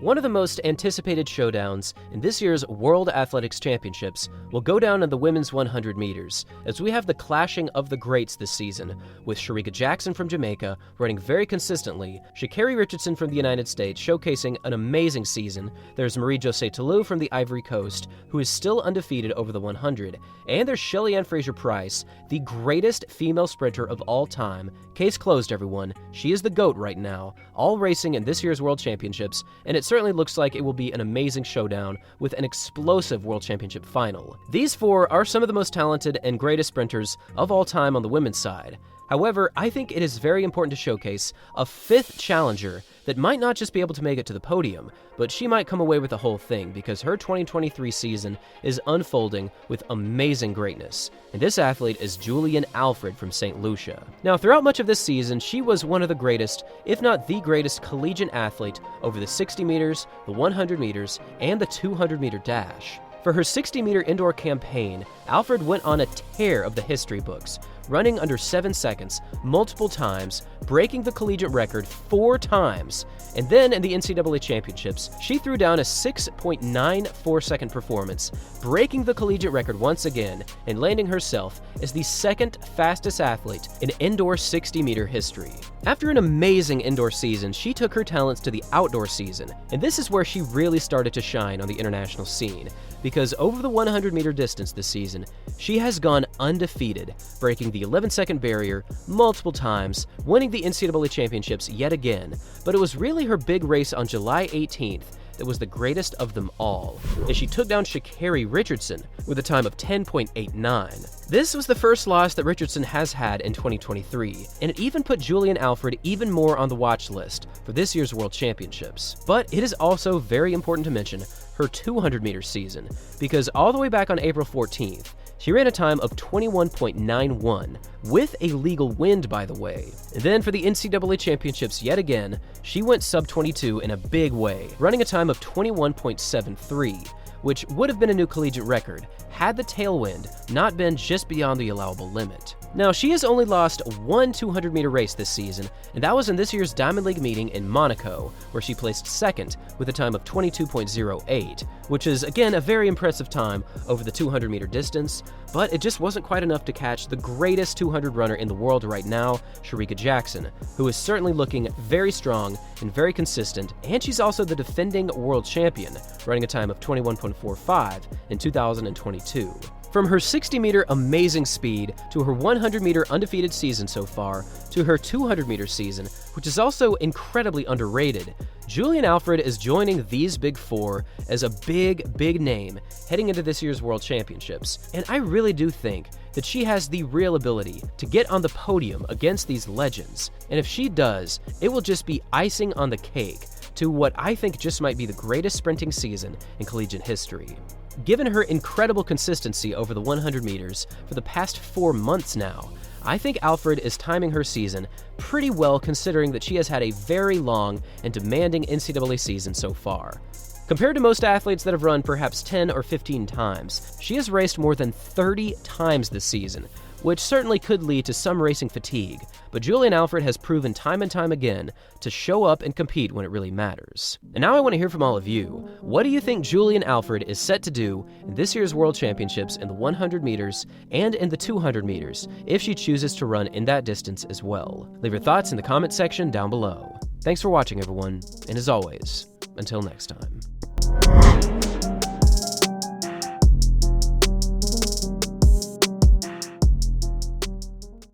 One of the most anticipated showdowns in this year's World Athletics Championships will go down in the women's 100 meters, as we have the clashing of the greats this season, with Shericka Jackson from Jamaica running very consistently, Sha'Carri Richardson from the United States showcasing an amazing season, there's Marie-Josée Tallou from the Ivory Coast, who is still undefeated over the 100, and there's Shelly-Ann Fraser-Pryce, the greatest female sprinter of all time. Case closed, everyone. She is the GOAT right now, all racing in this year's World Championships, and it certainly looks like it will be an amazing showdown with an explosive World Championship final. These four are some of the most talented and greatest sprinters of all time on the women's side. However, I think it is very important to showcase a fifth challenger that might not just be able to make it to the podium, but she might come away with the whole thing because her 2023 season is unfolding with amazing greatness. And this athlete is Julien Alfred from St. Lucia. Now, throughout much of this season, she was one of the greatest, if not the greatest, collegiate athlete over the 60 meters, the 100 meters, and the 200-meter dash. For her 60-meter indoor campaign, Alfred went on a tear of the history books, running under 7 seconds multiple times, breaking the collegiate record 4 times, and then in the NCAA Championships, she threw down a 6.94-second performance, breaking the collegiate record once again and landing herself as the second fastest athlete in indoor 60-meter history. After an amazing indoor season, she took her talents to the outdoor season, and this is where she really started to shine on the international scene, because over the 100-meter distance this season, she has gone undefeated, breaking the 11-second barrier multiple times, winning the NCAA Championships yet again, but it was really her big race on July 18th that was the greatest of them all, as she took down Sha'Carri Richardson with a time of 10.89. This was the first loss that Richardson has had in 2023, and it even put Julien Alfred even more on the watch list for this year's World Championships. But it is also very important to mention her 200-meter season, because all the way back on April 14th, she ran a time of 21.91, with a legal wind, by the way. And then for the NCAA Championships yet again, she went sub-22 in a big way, running a time of 21.73, which would have been a new collegiate record had the tailwind not been just beyond the allowable limit. Now, she has only lost one 200-meter race this season, and that was in this year's Diamond League meeting in Monaco, where she placed second with a time of 22.08, which is, again, a very impressive time over the 200-meter distance, but it just wasn't quite enough to catch the greatest 200 runner in the world right now, Shericka Jackson, who is certainly looking very strong and very consistent, and she's also the defending world champion, running a time of 21.45 in 2022. From her 60-meter amazing speed, to her 100-meter undefeated season so far, to her 200-meter season, which is also incredibly underrated, Julien Alfred is joining these big four as a big name heading into this year's World Championships, and I really do think that she has the real ability to get on the podium against these legends, and if she does, it will just be icing on the cake to what I think just might be the greatest sprinting season in collegiate history. Given her incredible consistency over the 100 meters for the past 4 months now, I think Alfred is timing her season pretty well, considering that she has had a very long and demanding NCAA season so far. Compared to most athletes that have run perhaps 10 or 15 times, she has raced more than 30 times this season, which certainly could lead to some racing fatigue, but Julien Alfred has proven time and time again to show up and compete when it really matters. And now I want to hear from all of you. What do you think Julien Alfred is set to do in this year's World Championships in the 100 meters and in the 200 meters, if she chooses to run in that distance as well? Leave your thoughts in the comment section down below. Thanks for watching, everyone, and as always, until next time.